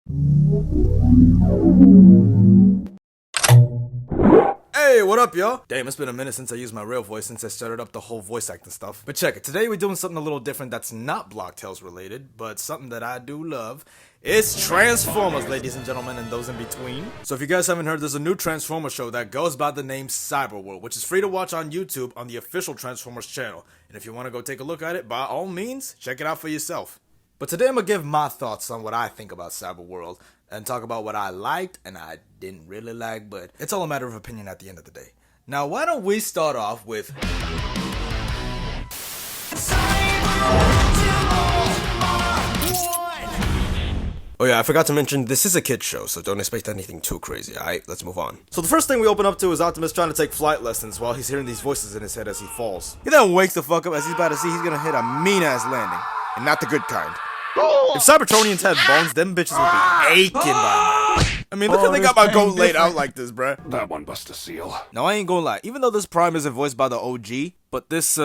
Hey, what up, y'all? Damn, it's been a minute since I used my real voice since I started up the whole voice acting stuff. But check it, today we're doing something a little different that's not Block Tales related, but something that I do love. It's Transformers, ladies and gentlemen, and those in between. So if you guys haven't heard, there's a new Transformers show that goes by the name Cyberworld, which is free to watch on YouTube on the official Transformers channel. And if you want to go take a look at it, by all means, check it out for yourself. But today I'm going to give my thoughts on what I think about Cyberworld, and talk about what I liked and I didn't really like, but it's all a matter of opinion at the end of the day. Now, why don't we start off with... Oh yeah, I forgot to mention, this is a kid's show, so don't expect anything too crazy, alright? Let's move on. So the first thing we open up to is Optimus trying to take flight lessons while he's hearing these voices in his head as he falls. He then wakes the fuck up as he's about to see he's gonna hit a mean-ass landing, and not the good kind. If Cybertronians had bones, them bitches would be aching by now. I mean, look how they got my goat laid out like this, bruh. That one bust a seal. Now, I ain't gonna lie. Even though this Prime isn't voiced by the OG, but this,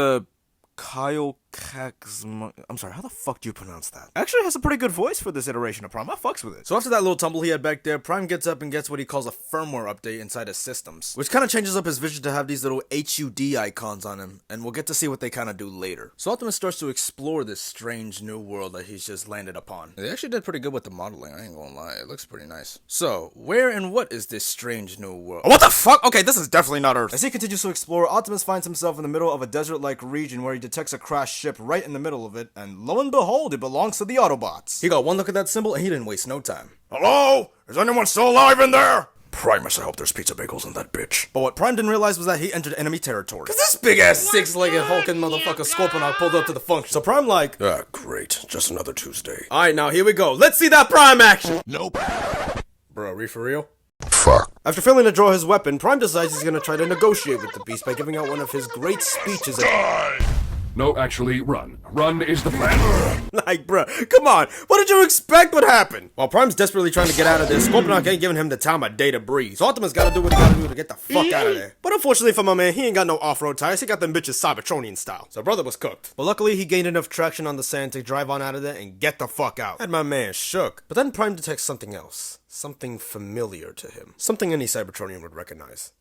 Kyle Kaxma... I'm sorry, how the fuck do you pronounce that? Actually has a pretty good voice for this iteration of Prime. I fucks with it. So after that little tumble he had back there, Prime gets up and gets what he calls a firmware update inside his systems, which kind of changes up his vision to have these little HUD icons on him, and we'll get to see what they kind of do later. So Optimus starts to explore this strange new world that he's just landed upon. They actually did pretty good with the modeling, I ain't gonna lie. It looks pretty nice. So, where and what is this strange new world? Oh, what the fuck? Okay, this is definitely not Earth. As he continues to explore, Optimus finds himself in the middle of a desert-like region where he detects a crashed ship right in the middle of it, and lo and behold, it belongs to the Autobots. He got one look at that symbol and he didn't waste no time. Hello? Is anyone still alive in there? Primus, I hope there's pizza bagels in that bitch. But what Prime didn't realize was that he entered enemy territory. Cause this big ass six-legged hulking motherfucker Scorponok pulled up to the function. So Prime like, Ah, great. Just another Tuesday. alright, now here we go. Let's see that Prime action. Nope. Bro, are we for real? Fuck. After failing to draw his weapon, Prime decides he's gonna try to negotiate with the beast by giving out one of his great speeches. No, actually, run. Run is the plan. Like, bruh, come on. What did you expect would happen? While Prime's desperately trying to get out of there, Scorponok ain't giving him the time of day to breathe. So Optimus gotta do what he gotta do to get the fuck out of there. But unfortunately for my man, he ain't got no off-road tires. He got them bitches Cybertronian style. So brother was cooked. But luckily, he gained enough traction on the sand to drive on out of there and get the fuck out. Had my man shook. But then Prime detects something else. Something familiar to him. Something any Cybertronian would recognize.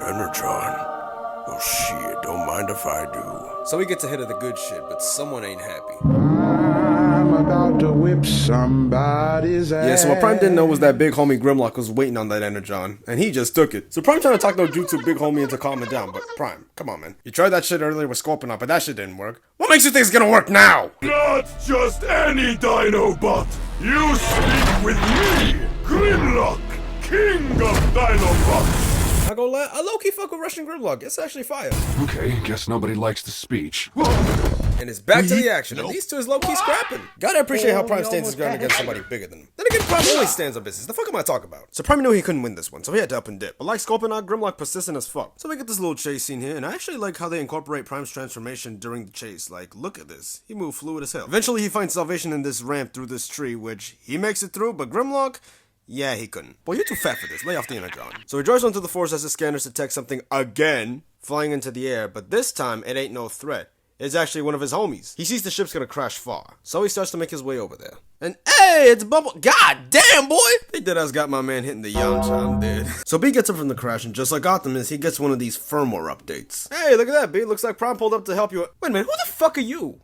Energon. Oh shit, don't mind if I do. So he gets ahead of the good shit, but someone ain't happy. I'm about to whip somebody's ass. Yeah, so what Prime didn't know was that big homie Grimlock was waiting on that Energon, and he just took it. So Prime trying to talk no jutsu big homie into calming down, but Prime, come on, man. You tried that shit earlier with Scorponok, but that shit didn't work. What makes you think it's gonna work now? Not just any Dinobot. You speak with me, Grimlock, King of Dinobots. I go lie, I low-key fuck with Russian Grimlock. It's actually fire. Okay, guess nobody likes the speech. And it's back to the action, and these two is low-key scrapping. Gotta appreciate how Prime stands his ground against somebody bigger than him. Then again, Prime always stands on business. The fuck am I talking about? So Prime knew he couldn't win this one, so he had to up and dip. But like Scorponok, Grimlock persistent as fuck. So we get this little chase scene here, and I actually like how they incorporate Prime's transformation during the chase. Like, look at this. He moved fluid as hell. Eventually, he finds salvation in this ramp through this tree, which he makes it through, but Grimlock... yeah, he couldn't. Boy, you're too fat for this. Lay off the Energon. So he drives onto the forest as his scanners detect something again flying into the air, but this time it ain't no threat. It's actually one of his homies. He sees the ship's gonna crash far, so he starts to make his way over there. And hey, it's Bumble. God damn, boy! They deadass got my man hitting the Yamcha. I'm dead. So B gets up from the crash, and just like Optimus, he gets one of these firmware updates. Hey, look at that, B. Looks like Prime pulled up to help you. Wait a minute, who the fuck are you?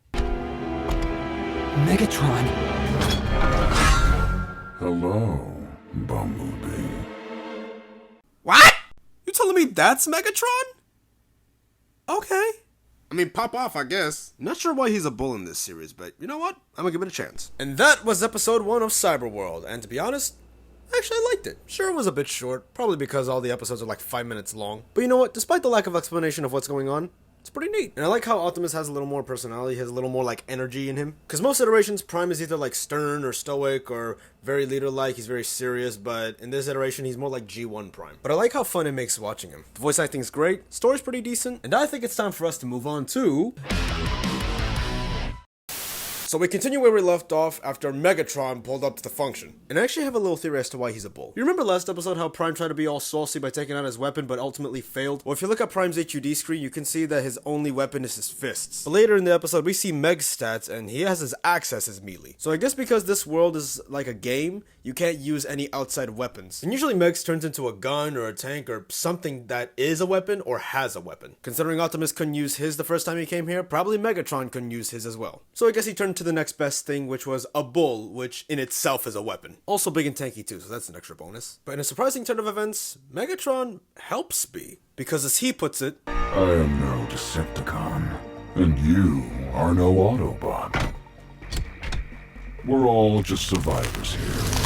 Megatron. Hello, Bumblebee. What? You telling me that's Megatron? Okay. I mean, pop off, I guess. Not sure why he's a bull in this series, but you know what? I'm gonna give it a chance. And that was episode 1 of Cyberworld, and to be honest, I actually liked it. Sure, it was a bit short, probably because all the episodes are like 5 minutes long. But you know what? Despite the lack of explanation of what's going on, it's pretty neat. And I like how Optimus has a little more personality, has a little more like energy in him. Because most iterations, Prime is either like stern or stoic or very leader-like, he's very serious, but in this iteration, he's more like G1 Prime. But I like how fun it makes watching him. The voice acting's great, story's pretty decent, and I think it's time for us to move on to... So we continue where we left off after Megatron pulled up to the function. And I actually have a little theory as to why he's a bull. You remember last episode how Prime tried to be all saucy by taking out his weapon but ultimately failed? Well, if you look at Prime's HUD screen, you can see that his only weapon is his fists. But later in the episode, we see Meg's stats and he has his axe as his melee. So I guess because this world is like a game, you can't use any outside weapons. And usually Meg's turns into a gun or a tank or something that is a weapon or has a weapon. Considering Optimus couldn't use his the first time he came here, probably Megatron couldn't use his as well. So I guess he turned to the next best thing, which was a bull, which in itself is a weapon. Also big and tanky too, so that's an extra bonus. But in a surprising turn of events, Megatron helps B. Because as he puts it, I am no Decepticon, and you are no Autobot. We're all just survivors here.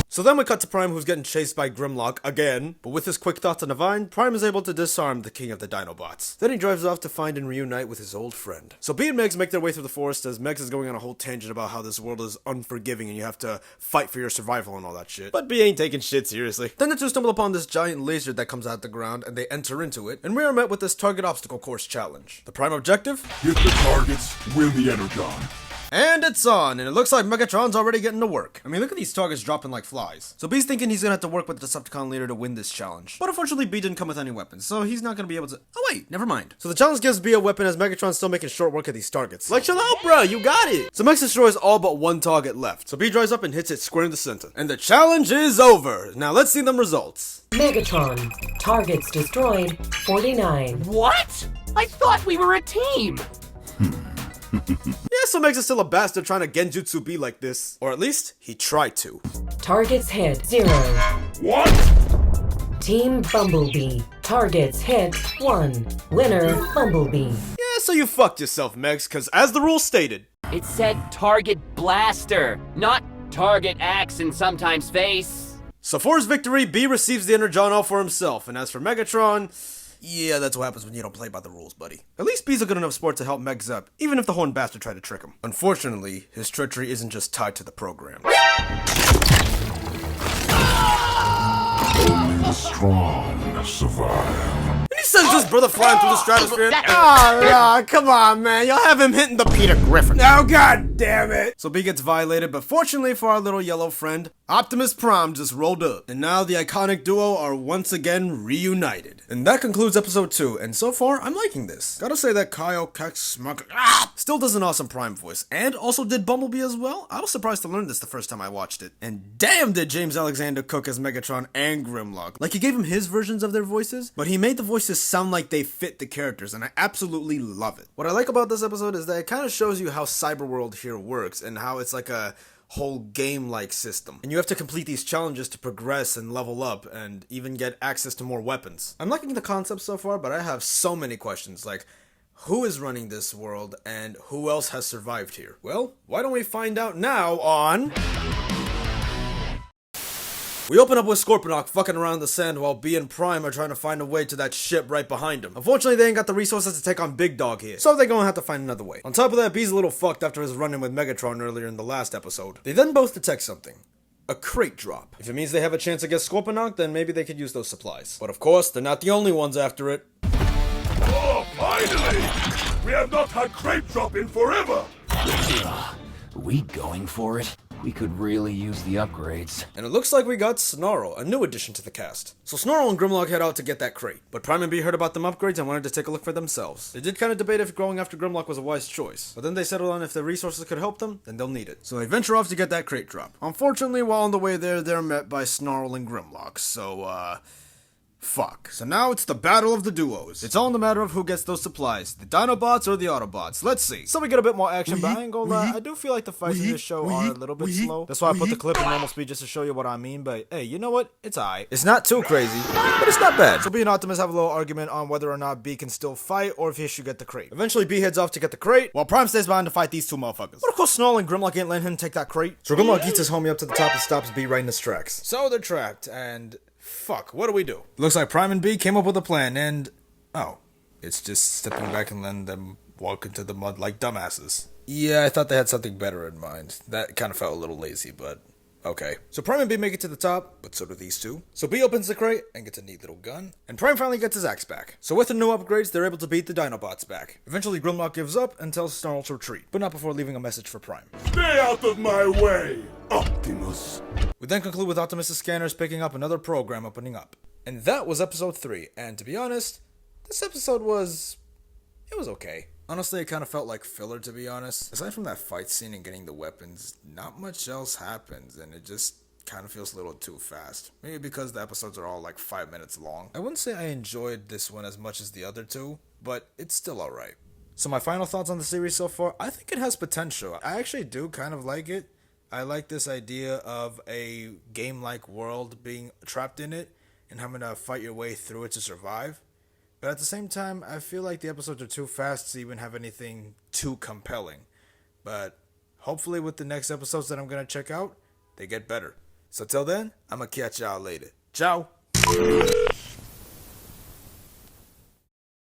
So then we cut to Prime, who's getting chased by Grimlock again, but with his quick thoughts and divine, Prime is able to disarm the king of the Dinobots. Then he drives off to find and reunite with his old friend. So B and Megs make their way through the forest as Megs is going on a whole tangent about how this world is unforgiving and you have to fight for your survival and all that shit. But B ain't taking shit seriously. Then the two stumble upon this giant laser that comes out the ground and they enter into it, and we are met with this target obstacle course challenge. The Prime objective? Hit the targets, win the Energon. And it's on, and it looks like Megatron's already getting to work. I mean, look at these targets dropping like flies. So B's thinking he's gonna have to work with the Decepticon leader to win this challenge. But unfortunately, B didn't come with any weapons, so he's not gonna be able to— oh wait, never mind. So the challenge gives B a weapon as Megatron's still making short work of these targets. Like, chill out, bro, you got it! So Mex destroys all but one target left. So B drives up and hits it square in the center. And the challenge is over. Now let's see them results. Megatron, targets destroyed, 49. What? I thought we were a team! Yeah, so Megs is still a bastard trying to genjutsu B like this. Or at least, he tried to. Targets hit, 0. What? Team Bumblebee, targets hit, 1. Winner, Bumblebee. Yeah, so you fucked yourself, Megs, cause as the rule stated, It said target blaster, not target axe and sometimes face. so for his victory, B receives the Energon all for himself, and as for Megatron, yeah, that's what happens when you don't play by the rules, buddy. At least B's a good enough sport to help Megs up, even if the horned bastard tried to trick him. Unfortunately, his treachery isn't just tied to the program. Only the strong survive. And he sends his brother flying through the stratosphere. Oh, come on, man. Y'all have him hitting the Peter Griffin. Oh, god damn it. So B gets violated, but fortunately for our little yellow friend, Optimus Prime just rolled up. And now the iconic duo are once again reunited. And that concludes episode 2, and so far, I'm liking this. Gotta say that Kyle Kex still does an awesome Prime voice, and also did Bumblebee as well. I was surprised to learn this the first time I watched it. And damn did James Alexander cook as Megatron and Grimlock. Like, he gave him his versions of their voices, but he made the voices sound like they fit the characters, and I absolutely love it. What I like about this episode is that it kind of shows you how Cyberworld here works, and how it's like a whole game-like system. And you have to complete these challenges to progress and level up, and even get access to more weapons. I'm liking the concept so far, but I have so many questions, like, who is running this world, and who else has survived here? Well, why don't we find out now on... We open up with Scorponok fucking around the sand while B and Prime are trying to find a way to that ship right behind him. Unfortunately, they ain't got the resources to take on Big Dog here, so they're gonna have to find another way. On top of that, B's a little fucked after his run-in with Megatron earlier in the last episode. They then both detect something. A crate drop. If it means they have a chance against Scorponok, then maybe they could use those supplies. But of course, they're not the only ones after it. Oh, finally! We have not had crate drop in forever! We going for it? We could really use the upgrades. And it looks like we got Snarl, a new addition to the cast. So Snarl and Grimlock head out to get that crate, but Prime and B heard about them upgrades and wanted to take a look for themselves. They did kind of debate if going after Grimlock was a wise choice, but then they settled on if the resources could help them, then they'll need it. So they venture off to get that crate drop. Unfortunately, while on the way there, they're met by Snarl and Grimlock, so fuck. So now it's the battle of the duos. It's all in the matter of who gets those supplies, the Dinobots or the Autobots. Let's see. So we get a bit more action, but I ain't gonna lie, I do feel like the fights in this show are a little bit slow. That's why I put the clip in normal speed just to show you what I mean, but hey, you know what? It's alright. It's not too crazy, but it's not bad. So B and Optimus have a little argument on whether or not B can still fight or if he should get the crate. Eventually B heads off to get the crate, while Prime stays behind to fight these two motherfuckers. But of course Snarl and Grimlock ain't letting him take that crate. So Grimlock eats his homie up to the top and stops B right in his tracks. So they're trapped, and fuck, what do we do? Looks like Prime and B came up with a plan, and oh, it's just stepping back and letting them walk into the mud like dumbasses. Yeah, I thought they had something better in mind. That kind of felt a little lazy, but Okay, so Prime and B make it to the top, but so do these two. So B opens the crate and gets a neat little gun, and Prime finally gets his axe back. So with the new upgrades, they're able to beat the Dinobots back. Eventually, Grimlock gives up and tells Snarl to retreat, but not before leaving a message for Prime. Stay out of my way, Optimus. We then conclude with Optimus' scanners picking up another program opening up. And that was episode 3, and to be honest, this episode was okay. Honestly, it kind of felt like filler, to be honest. Aside from that fight scene and getting the weapons, not much else happens, and it just kind of feels a little too fast. Maybe because the episodes are all like 5 minutes long. I wouldn't say I enjoyed this one as much as the other two, but it's still alright. So my final thoughts on the series so far, I think it has potential. I actually do kind of like it. I like this idea of a game-like world being trapped in it and having to fight your way through it to survive. But at the same time, I feel like the episodes are too fast to even have anything too compelling. But hopefully with the next episodes that I'm going to check out, they get better. So till then, I'm going to catch y'all later. Ciao!